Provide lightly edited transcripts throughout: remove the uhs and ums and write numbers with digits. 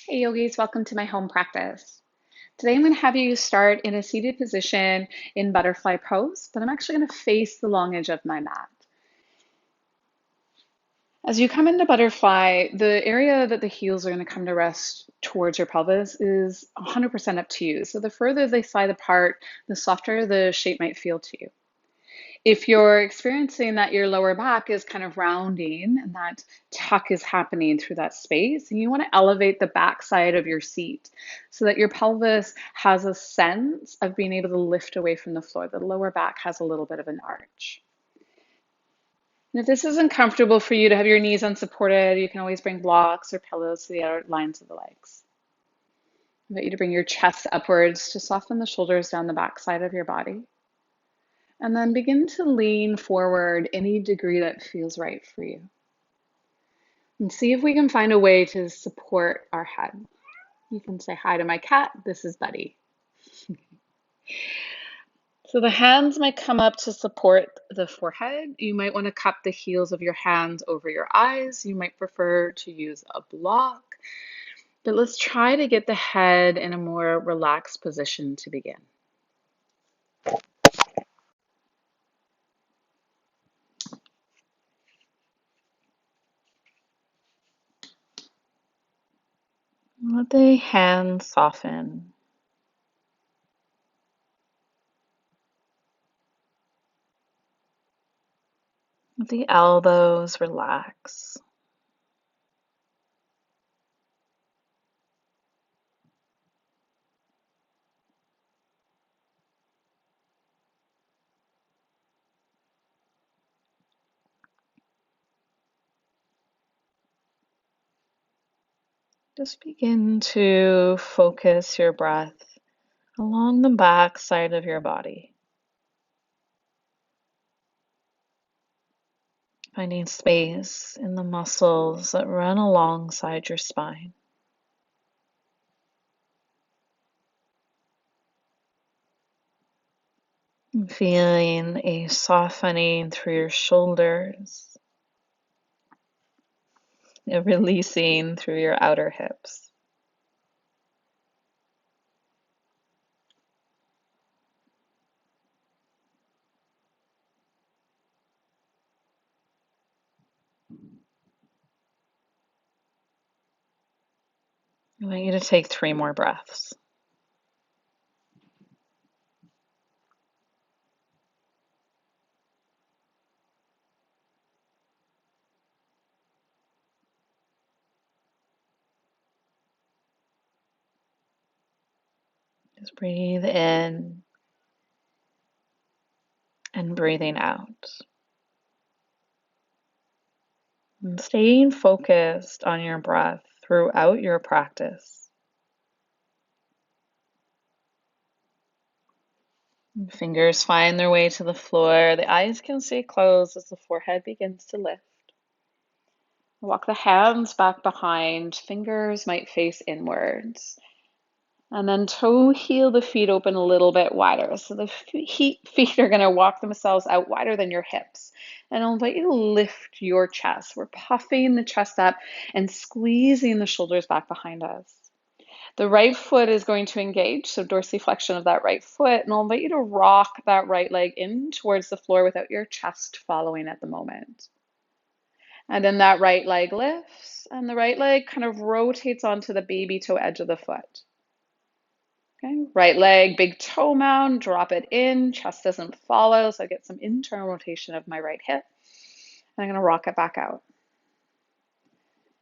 Hey yogis, welcome to my home practice. Today I'm going to have you start in a seated position in butterfly pose, but I'm actually going to face the long edge of my mat. As you come into butterfly, the area that the heels are going to come to rest towards your pelvis is 100% up to you. So the further they slide apart, the softer the shape might feel to you. If you're experiencing that your lower back is kind of rounding and that tuck is happening through that space, and you want to elevate the back side of your seat so that your pelvis has a sense of being able to lift away from the floor. The lower back has a little bit of an arch. And if this isn't comfortable for you to have your knees unsupported, you can always bring blocks or pillows to the outer lines of the legs. I invite you to bring your chest upwards to soften the shoulders down the back side of your body. And then begin to lean forward any degree that feels right for you. And see if we can find a way to support our head. You can say hi to my cat. This is Buddy. So the hands might come up to support the forehead. You might want to cup the heels of your hands over your eyes. You might prefer to use a block. But let's try to get the head in a more relaxed position to begin. Let the hands soften. Let the elbows relax. Just begin to focus your breath along the back side of your body, finding space in the muscles that run alongside your spine. And feeling a softening through your shoulders, a releasing through your outer hips. I want you to take 3 more breaths. Just breathe in and breathing out. And staying focused on your breath throughout your practice. Fingers find their way to the floor. The eyes can stay closed as the forehead begins to lift. Walk the hands back behind. Fingers might face inwards. And then toe heel the feet open a little bit wider. So the feet are going to walk themselves out wider than your hips. And I'll invite you to lift your chest. We're puffing the chest up and squeezing the shoulders back behind us. The right foot is going to engage, so dorsiflexion of that right foot, and I'll invite you to rock that right leg in towards the floor without your chest following at the moment. And then that right leg lifts, and the right leg kind of rotates onto the baby toe edge of the foot. Okay, right leg, big toe mound, drop it in, chest doesn't follow, so I get some internal rotation of my right hip. And I'm going to rock it back out.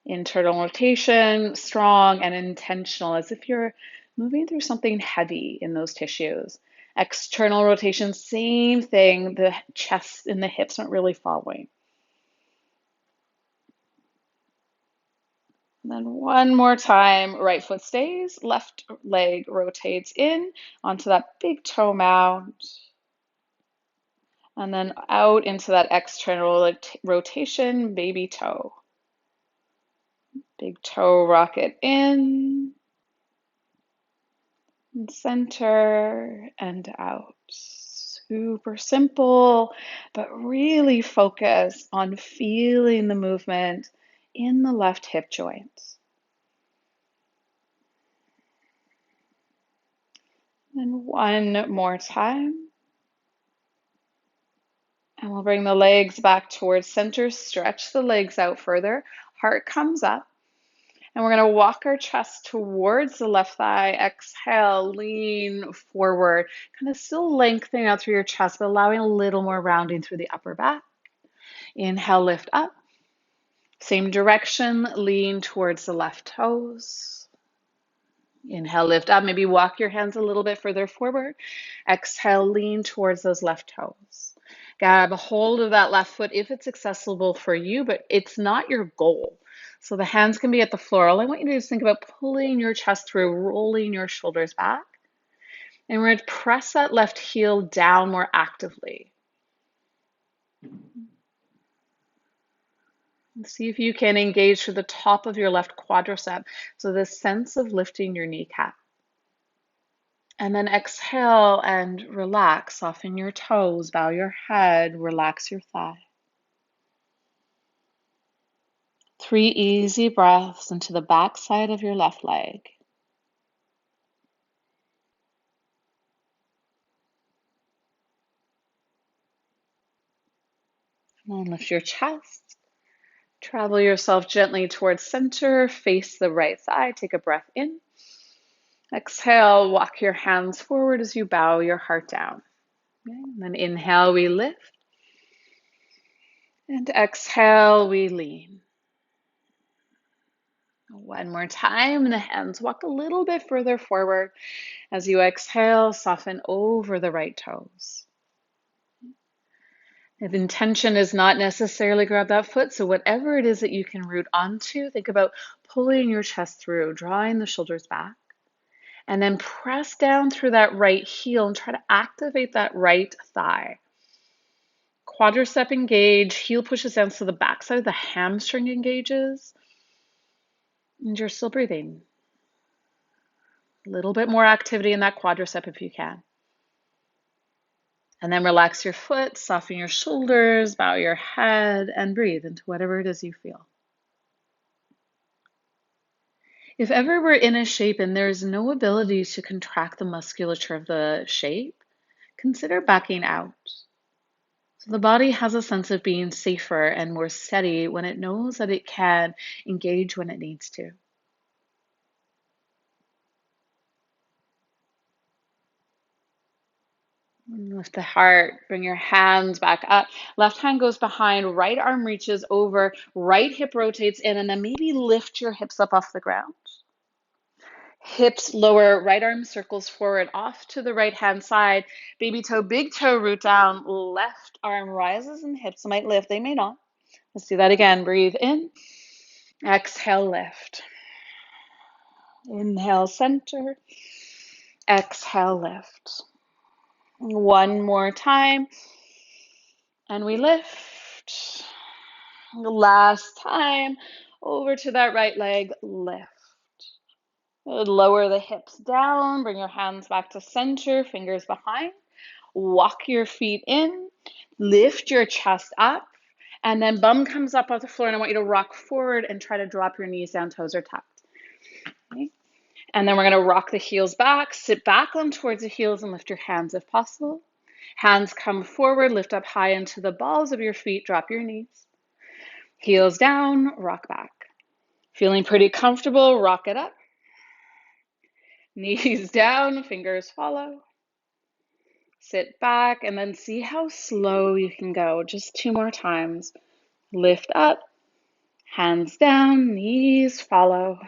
Internal rotation, strong and intentional, as if you're moving through something heavy in those tissues. External rotation, same thing. The chest and the hips aren't really following. And then one more time, right foot stays, left leg rotates in onto that big toe mound. And then out into that external rotation, baby toe. Big toe, rock it in. Center and out. Super simple, but really focus on feeling the movement in the left hip joint. And one more time. And we'll bring the legs back towards center, stretch the legs out further. Heart comes up. And we're going to walk our chest towards the left thigh. Exhale, lean forward. Kind of still lengthening out through your chest, but allowing a little more rounding through the upper back. Inhale, lift up. Same direction, lean towards the left toes. Inhale, lift up. Maybe walk your hands a little bit further forward. Exhale, lean towards those left toes. Grab a hold of that left foot if it's accessible for you, but it's not your goal. So the hands can be at the floor. All I want you to do is think about pulling your chest through, rolling your shoulders back. And we're going to press that left heel down more actively. See if you can engage through the top of your left quadricep. So this sense of lifting your kneecap. And then exhale and relax. Soften your toes, bow your head, relax your thigh. 3 easy breaths into the back side of your left leg. And then lift your chest. Travel yourself gently towards center. Face the right thigh. Take a breath in. Exhale, walk your hands forward as you bow your heart down. Okay. And then inhale, we lift. And exhale, we lean. One more time, the hands walk a little bit further forward. As you exhale, soften over the right toes. If intention is not necessarily grab that foot, so whatever it is that you can root onto, think about pulling your chest through, drawing the shoulders back, and then press down through that right heel and try to activate that right thigh. Quadricep engage, heel pushes down so the backside, the hamstring engages, and you're still breathing. A little bit more activity in that quadricep if you can. And then relax your foot, soften your shoulders, bow your head, and breathe into whatever it is you feel. If ever we're in a shape and there's no ability to contract the musculature of the shape, consider backing out. So the body has a sense of being safer and more steady when it knows that it can engage when it needs to. Lift the heart, bring your hands back up. Left hand goes behind, right arm reaches over, right hip rotates in, and then maybe lift your hips up off the ground. Hips lower, right arm circles forward, off to the right hand side. Baby toe, big toe, root down. Left arm rises and hips might lift. They may not. Let's do that again. Breathe in. Exhale, lift. Inhale, center. Exhale, lift. One more time. And we lift. Last time. Over to that right leg, lift. Lower the hips down. Bring your hands back to center, fingers behind. Walk your feet in. Lift your chest up. And then bum comes up off the floor, and I want you to rock forward and try to drop your knees down, toes are tucked. Okay. And then we're going to rock the heels back, sit back on towards the heels and lift your hands if possible. Hands come forward, lift up high into the balls of your feet, drop your knees. Heels down, rock back. Feeling pretty comfortable, rock it up. Knees down, fingers follow. Sit back and then see how slow you can go. Just 2 more times. Lift up, hands down, knees follow.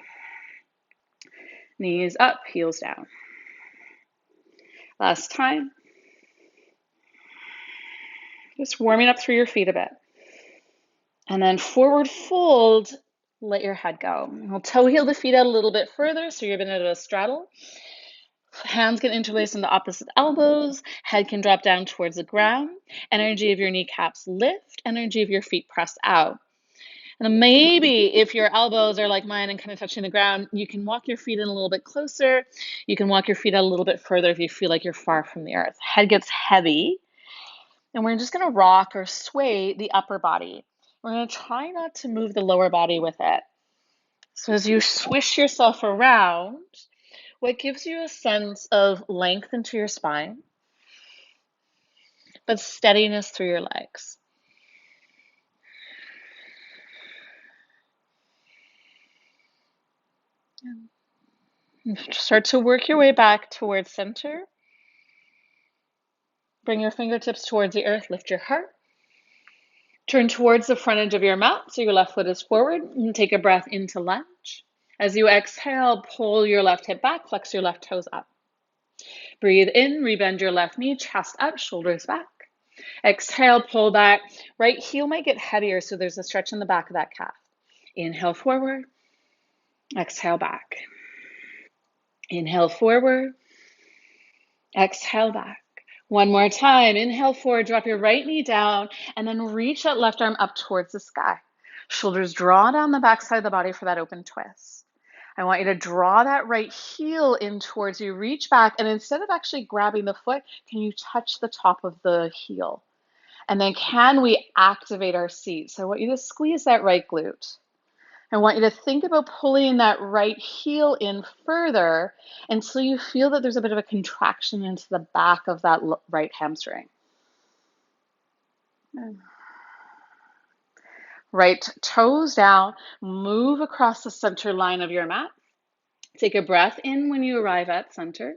Knees up, heels down. Last time. Just warming up through your feet a bit. And then forward fold, let your head go. We'll toe heel the feet out a little bit further, so you're going to do a straddle. Hands can interlace in the opposite elbows. Head can drop down towards the ground. Energy of your kneecaps lift. Energy of your feet press out. And maybe if your elbows are like mine and kind of touching the ground, you can walk your feet in a little bit closer. You can walk your feet out a little bit further if you feel like you're far from the earth. Head gets heavy. And we're just going to rock or sway the upper body. We're going to try not to move the lower body with it. So as you swish yourself around, What gives you a sense of length into your spine, but steadiness through your legs. Start to work your way back towards center. Bring your fingertips towards the earth, lift your heart. Turn towards the front edge of your mat, so your left foot is forward, and take a breath into lunge. As you exhale, pull your left hip back, flex your left toes up. Breathe in, rebend your left knee, chest up, shoulders back. Exhale, pull back. Right heel might get heavier, so there's a stretch in the back of that calf. Inhale forward, exhale back. Inhale forward, exhale back. One more time. Inhale forward, drop your right knee down, and then reach that left arm up towards the sky. Shoulders draw down the back side of the body for that open twist. I want you to draw that right heel in towards you, reach back, and instead of actually grabbing the foot, can you touch the top of the heel? And then can we activate our seat? So I want you to squeeze that right glute. I want you to think about pulling that right heel in further until you feel that there's a bit of a contraction into the back of that right hamstring. Right toes down, move across the center line of your mat. Take a breath in when you arrive at center.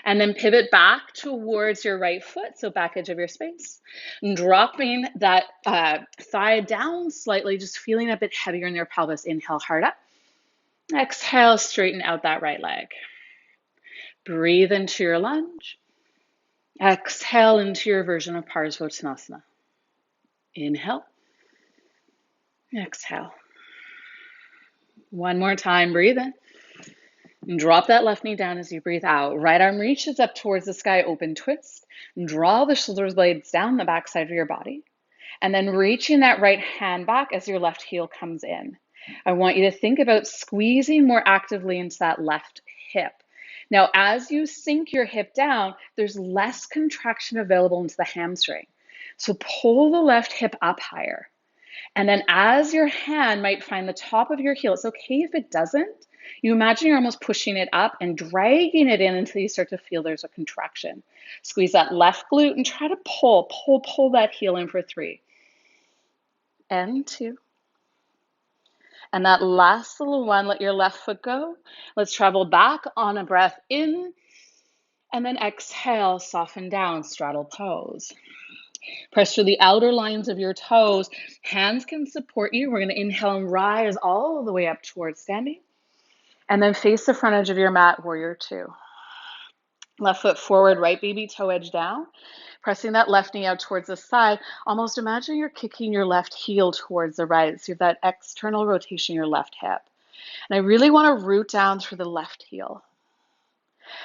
And then pivot back towards your right foot, so back edge of your space. And dropping that thigh down slightly, just feeling a bit heavier in your pelvis. Inhale, heart up. Exhale, straighten out that right leg. Breathe into your lunge. Exhale into your version of Parsvottanasana. Inhale. Exhale. One more time, breathe in. And drop that left knee down as you breathe out. Right arm reaches up towards the sky, open twist. And draw the shoulder blades down the back side of your body. And then reaching that right hand back as your left heel comes in. I want you to think about squeezing more actively into that left hip. Now, as you sink your hip down, there's less contraction available into the hamstring. So pull the left hip up higher. And then as your hand might find the top of your heel, it's okay if it doesn't. You imagine you're almost pushing it up and dragging it in until you start to feel there's a contraction. Squeeze that left glute and try to pull that heel in for 3. And 2. And that last little one, let your left foot go. Let's travel back on a breath in. And then exhale, soften down, straddle pose. Press through the outer lines of your toes. Hands can support you. We're going to inhale and rise all the way up towards standing. And then face the front edge of your mat, warrior 2. Left foot forward, right baby toe edge down. Pressing that left knee out towards the side. Almost imagine you're kicking your left heel towards the right. So you have that external rotation in your left hip. And I really want to root down through the left heel.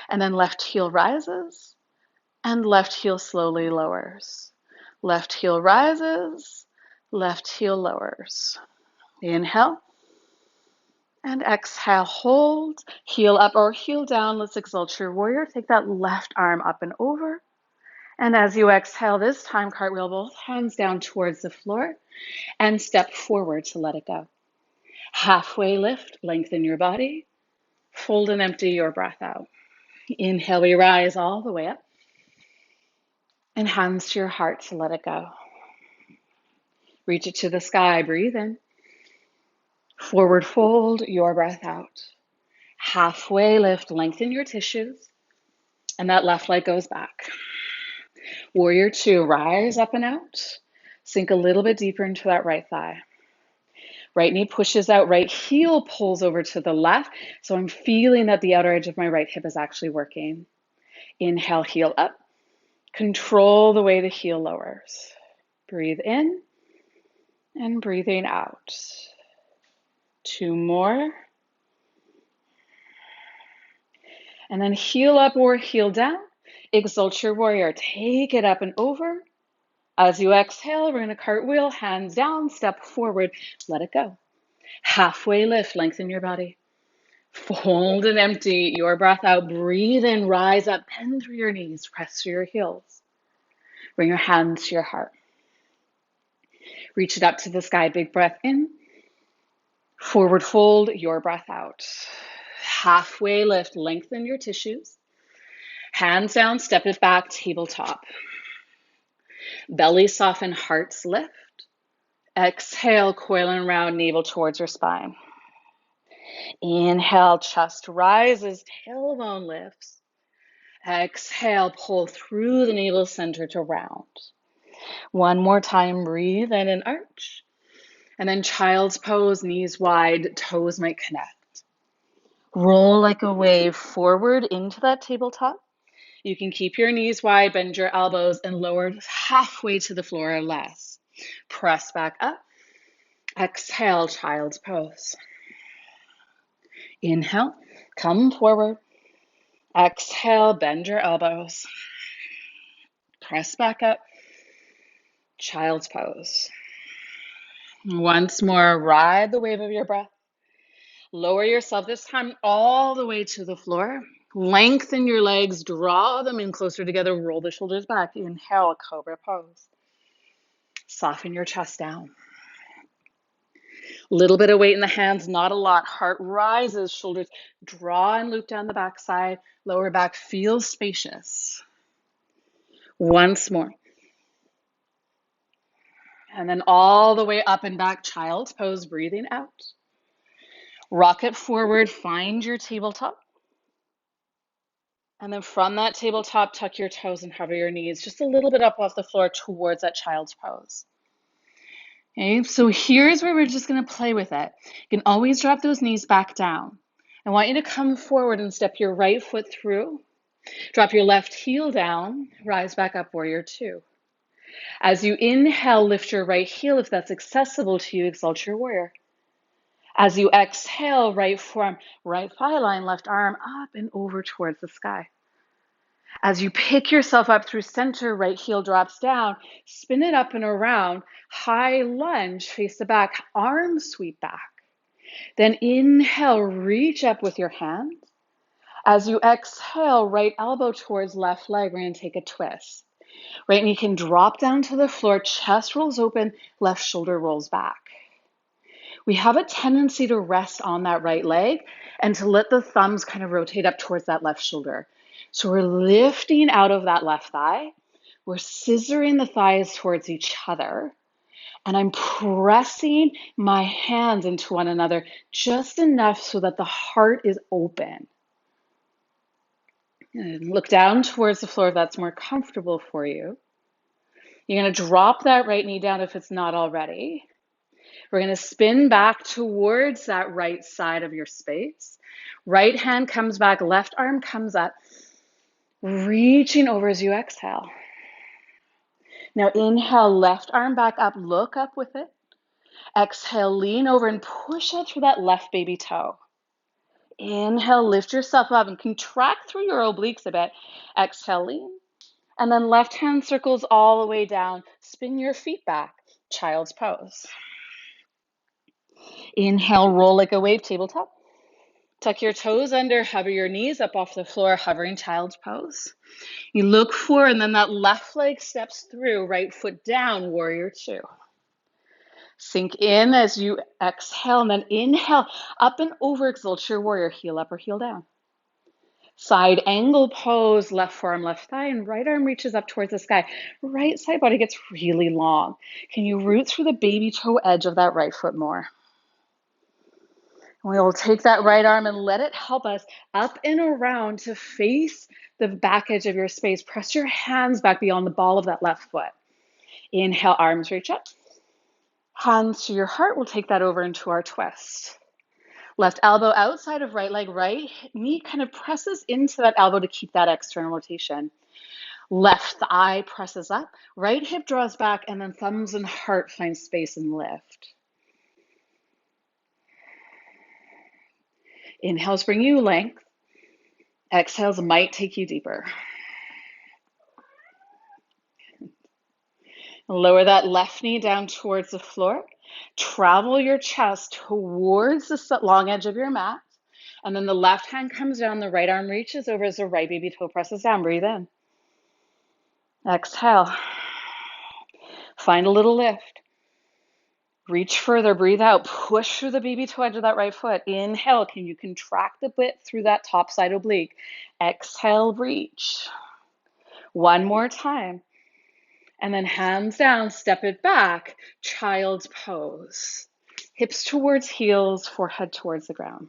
And then left heel rises and left heel slowly lowers. Left heel rises, left heel lowers. Inhale and exhale, hold, heel up or heel down. Let's exalt your warrior. Take that left arm up and over. And as you exhale this time, cartwheel both hands down towards the floor and step forward to let it go. Halfway lift, lengthen your body. Fold and empty your breath out. Inhale, we rise all the way up. And hands to your heart to let it go. Reach it to the sky, breathe in. Forward fold your breath out. Halfway lift, lengthen your tissues. And that left leg goes back. Warrior 2, rise up and out. Sink a little bit deeper into that right thigh. Right knee pushes out, right heel pulls over to the left. So I'm feeling that the outer edge of my right hip is actually working. Inhale, heel up. Control the way the heel lowers. Breathe in and breathing out. 2 more. And then heel up or heel down. Exalt your warrior. Take it up and over. As you exhale, we're going to cartwheel, hands down, step forward, let it go. Halfway lift, lengthen your body. Fold and empty your breath out. Breathe in, rise up, bend through your knees, press through your heels. Bring your hands to your heart. Reach it up to the sky, big breath in. Forward fold your breath out. halfway lift, lengthen your tissues. Hands down, step it back, tabletop. Belly soften, hearts lift. Exhale, coiling around, navel towards your spine. Inhale, chest rises, tailbone lifts. Exhale, pull through the navel center to round. One more time, breathe in and arch. And then child's pose, knees wide, toes might connect. Roll like a wave forward into that tabletop. You can keep your knees wide, bend your elbows, and lower halfway to the floor or less. Press back up. Exhale, child's pose. Inhale, come forward. Exhale, bend your elbows. Press back up. Child's pose. Once more, ride the wave of your breath. Lower yourself this time all the way to the floor. Lengthen your legs, draw them in closer together, roll the shoulders back. Inhale, cobra pose. Soften your chest down. Little bit of weight in the hands, not a lot. Heart rises, shoulders draw and loop down the backside. Lower back feels spacious. Once more. And then all the way up and back, child's pose, breathing out. Rock it forward, find your tabletop. And then from that tabletop, tuck your toes and hover your knees just a little bit up off the floor towards that child's pose. Okay, so here's where we're just going to play with it. You can always drop those knees back down. I want you to come forward and step your right foot through. Drop your left heel down, rise back up, warrior two. As you inhale, lift your right heel if that's accessible to you, exalt your warrior. As you exhale, right forearm, right thigh line, left arm up and over towards the sky. As you pick yourself up through center, right heel drops down, spin it up and around, high lunge, face the back, arms sweep back. Then inhale, reach up with your hand. As you exhale, right elbow towards left leg, we're going to take a twist. Right knee can drop down to the floor, chest rolls open, left shoulder rolls back. We have a tendency to rest on that right leg and to let the thumbs kind of rotate up towards that left shoulder. So we're lifting out of that left thigh. We're scissoring the thighs towards each other. And I'm pressing my hands into one another just enough so that the heart is open. And look down towards the floor if that's more comfortable for you. You're going to drop that right knee down if it's not already. We're going to spin back towards that right side of your space. Right hand comes back, left arm comes up, reaching over as you exhale. Now inhale, left arm back up, look up with it. Exhale, lean over and push out through that left baby toe. Inhale, lift yourself up and contract through your obliques a bit. Exhale, lean. And then left hand circles all the way down. Spin your feet back, child's pose. Inhale, roll like a wave, tabletop. Tuck your toes under, hover your knees up off the floor, hovering child's pose. You look forward, and then that left leg steps through, right foot down, warrior two. Sink in as you exhale, and then inhale, up and over, exalt your warrior, heel up or heel down. Side angle pose, left forearm, left thigh, and right arm reaches up towards the sky. Right side body gets really long. Can you root through the baby toe edge of that right foot more? We'll take that right arm and let it help us up and around to face the back edge of your space. Press your hands back beyond the ball of that left foot. Inhale, arms reach up. Hands to your heart. We'll take that over into our twist. Left elbow outside of right leg, right knee kind of presses into that elbow to keep that external rotation. Left thigh presses up, right hip draws back, and then thumbs and heart find space and lift. Inhales bring you length. Exhales might take you deeper. Lower that left knee down towards the floor. Travel your chest towards the long edge of your mat. And then the left hand comes down, the right arm reaches over as the right baby toe presses down. Breathe in. Exhale. Find a little lift. Reach further, breathe out, push through the baby toe edge of that right foot. Inhale, can you contract the bit through that top side oblique? Exhale, reach. One more time. And then hands down, step it back, child's pose. Hips towards heels, forehead towards the ground.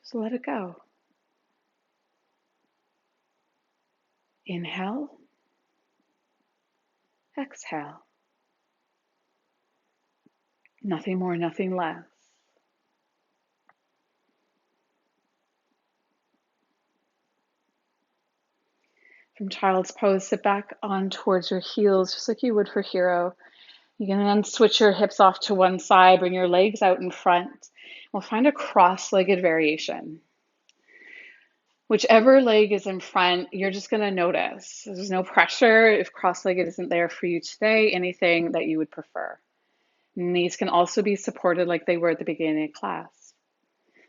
Just let it go. Inhale, exhale. Nothing more, nothing less. From child's pose, sit back on towards your heels, just like you would for hero. You can then switch your hips off to one side, bring your legs out in front. We'll find a cross-legged variation. Whichever leg is in front, you're just going to notice. There's no pressure if cross-legged isn't there for you today, anything that you would prefer. Knees can also be supported like they were at the beginning of class.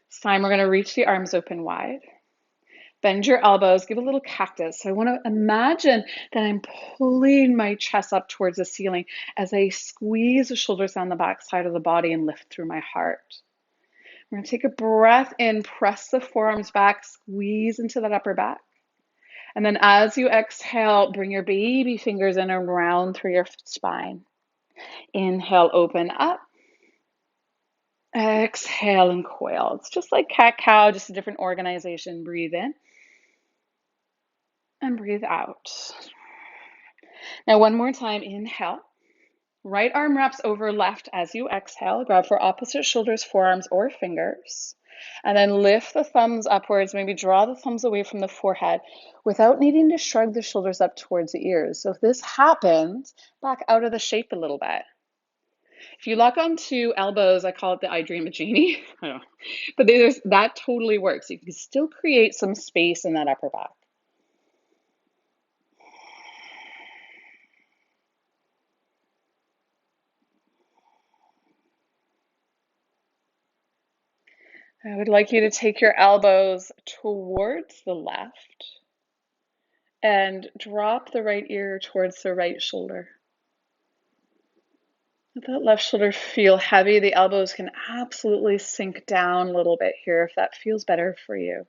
This time we're going to reach the arms open wide. Bend your elbows, give a little cactus. So I want to imagine that I'm pulling my chest up towards the ceiling as I squeeze the shoulders down the back side of the body and lift through my heart. We're going to take a breath in, press the forearms back, squeeze into that upper back. And then as you exhale, bring your baby fingers in and round through your spine. Inhale, open up. Exhale and coil. It's just like cat-cow, just a different organization. Breathe in and breathe out. Now one more time, inhale. Right arm wraps over left as you exhale. Grab for opposite shoulders, forearms, or fingers. And then lift the thumbs upwards. Maybe draw the thumbs away from the forehead without needing to shrug the shoulders up towards the ears. So if this happens, back out of the shape a little bit. If you lock onto elbows, I call it the I Dream of Jeannie. But that totally works. You can still create some space in that upper back. I would like you to take your elbows towards the left and drop the right ear towards the right shoulder. Let that left shoulder feel heavy. The elbows can absolutely sink down a little bit here if that feels better for you.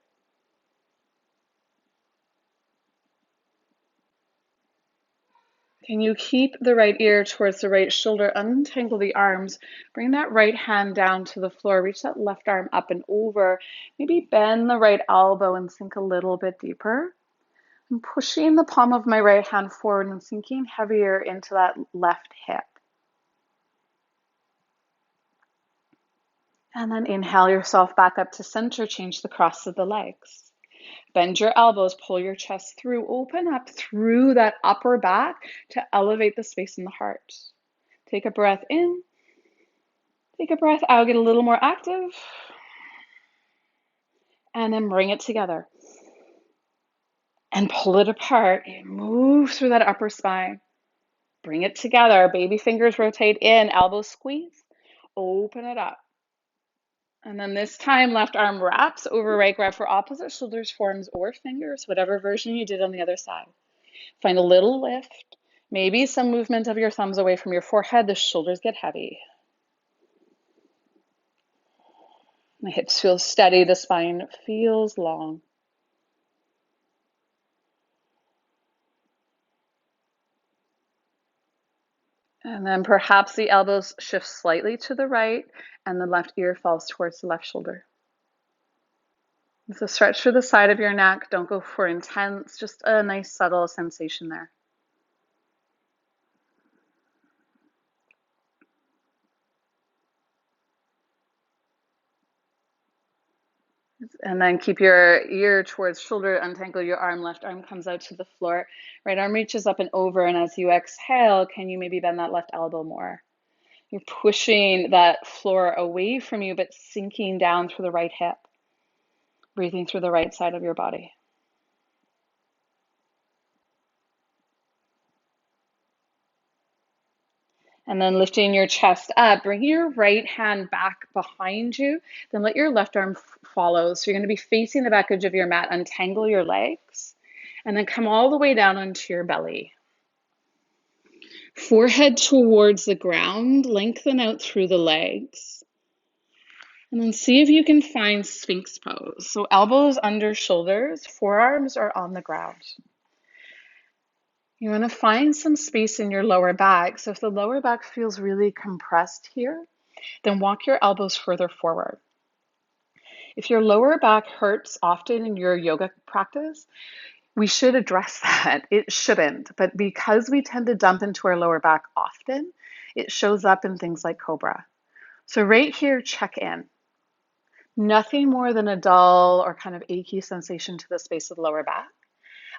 Can you keep the right ear towards the right shoulder? Untangle the arms. Bring that right hand down to the floor. Reach that left arm up and over. Maybe bend the right elbow and sink a little bit deeper. I'm pushing the palm of my right hand forward and sinking heavier into that left hip. And then inhale yourself back up to center. Change the cross of the legs. Bend your elbows, pull your chest through, open up through that upper back to elevate the space in the heart. Take a breath in, take a breath out, get a little more active, and then bring it together. And pull it apart and move through that upper spine. Bring it together, baby fingers rotate in, elbows squeeze, open it up. And then this time, left arm wraps over right, grab for opposite shoulders, forearms, or fingers, whatever version you did on the other side. Find a little lift, maybe some movement of your thumbs away from your forehead. The shoulders get heavy. The hips feel steady, the spine feels long. And then perhaps the elbows shift slightly to the right and the left ear falls towards the left shoulder. So stretch through the side of your neck. Don't go for intense, just a nice subtle sensation there. And then keep your ear towards shoulder, untangle your arm, left arm comes out to the floor, right arm reaches up and over, and as you exhale, can you maybe bend that left elbow more? You're pushing that floor away from you, but sinking down through the right hip, breathing through the right side of your body. And then lifting your chest up, bring your right hand back behind you, then let your left arm follow. So you're going to be facing the back edge of your mat, untangle your legs. And then come all the way down onto your belly. Forehead towards the ground, lengthen out through the legs. And then see if you can find Sphinx pose. So elbows under shoulders, forearms are on the ground. You want to find some space in your lower back. So if the lower back feels really compressed here, then walk your elbows further forward. If your lower back hurts often in your yoga practice, we should address that. It shouldn't, but because we tend to dump into our lower back often, it shows up in things like Cobra. So right here, check in. Nothing more than a dull or kind of achy sensation to the space of the lower back.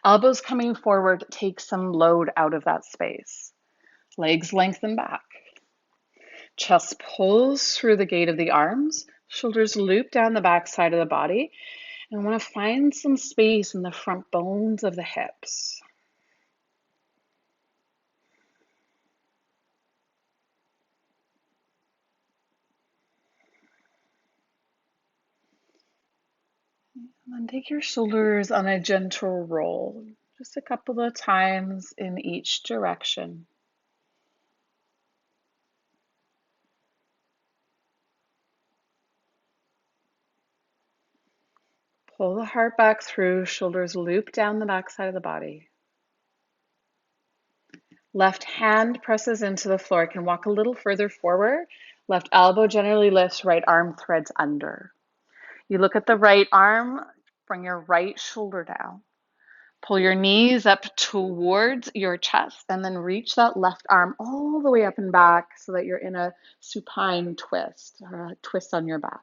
Elbows coming forward, take some load out of that space. Legs lengthen back. Chest pulls through the gate of the arms. Shoulders loop down the back side of the body. And I want to find some space in the front bones of the hips. And then take your shoulders on a gentle roll, just a couple of times in each direction. Pull the heart back through, shoulders loop down the back side of the body. Left hand presses into the floor. Can walk a little further forward. Left elbow generally lifts, right arm threads under. You look at the right arm, bring your right shoulder down. Pull your knees up towards your chest and then reach that left arm all the way up and back so that you're in a supine twist or a twist on your back.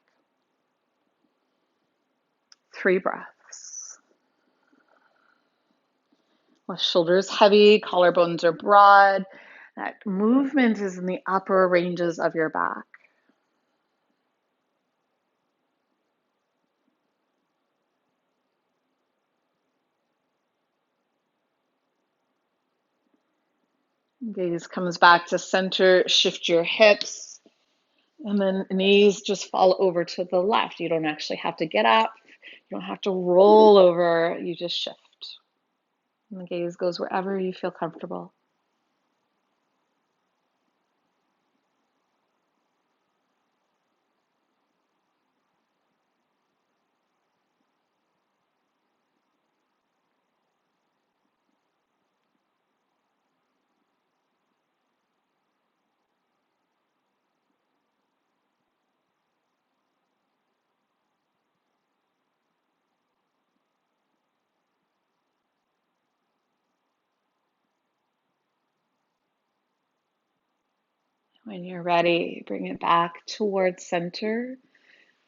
3 breaths. With shoulders heavy, collarbones are broad. That movement is in the upper ranges of your back. Gaze comes back to center, shift your hips, and then knees just fall over to the left. You don't actually have to get up. You don't have to roll over. You just shift. And the gaze goes wherever you feel comfortable. When you're ready, bring it back towards center.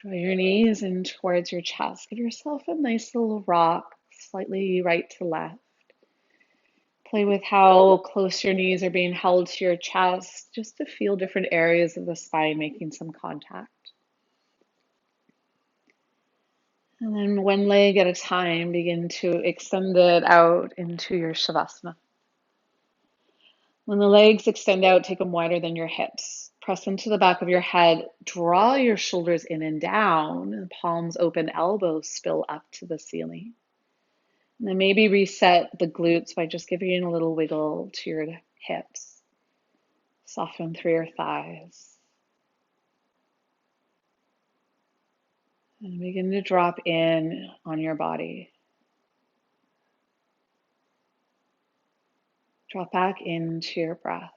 Draw your knees in towards your chest. Give yourself a nice little rock, slightly right to left. Play with how close your knees are being held to your chest, just to feel different areas of the spine making some contact. And then one leg at a time, begin to extend it out into your Shavasana. When the legs extend out, take them wider than your hips. Press into the back of your head. Draw your shoulders in and down. And palms open, elbows spill up to the ceiling. And then maybe reset the glutes by just giving a little wiggle to your hips. Soften through your thighs. And begin to drop in on your body. Drop back into your breath.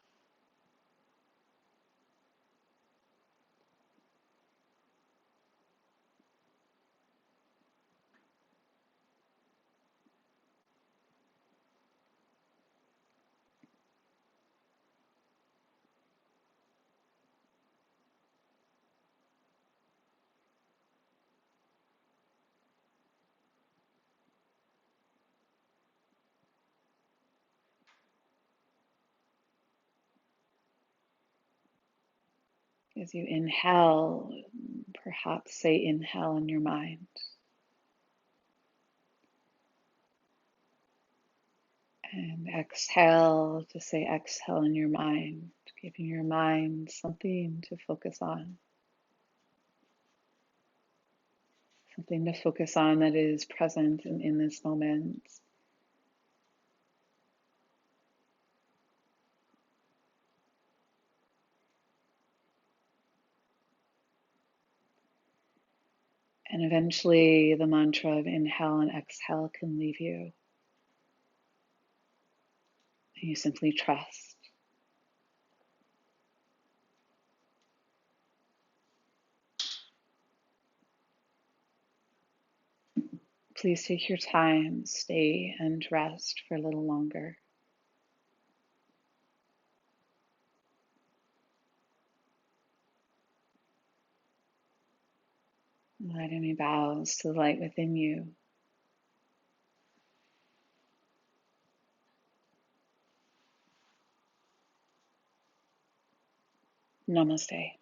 As you inhale, perhaps say inhale in your mind. And exhale to say exhale in your mind, giving your mind something to focus on. Something to focus on that is present and in this moment. And eventually the mantra of inhale and exhale can leave you. And you simply trust. Please take your time, stay and rest for a little longer. Let me bows to the light within you. Namaste.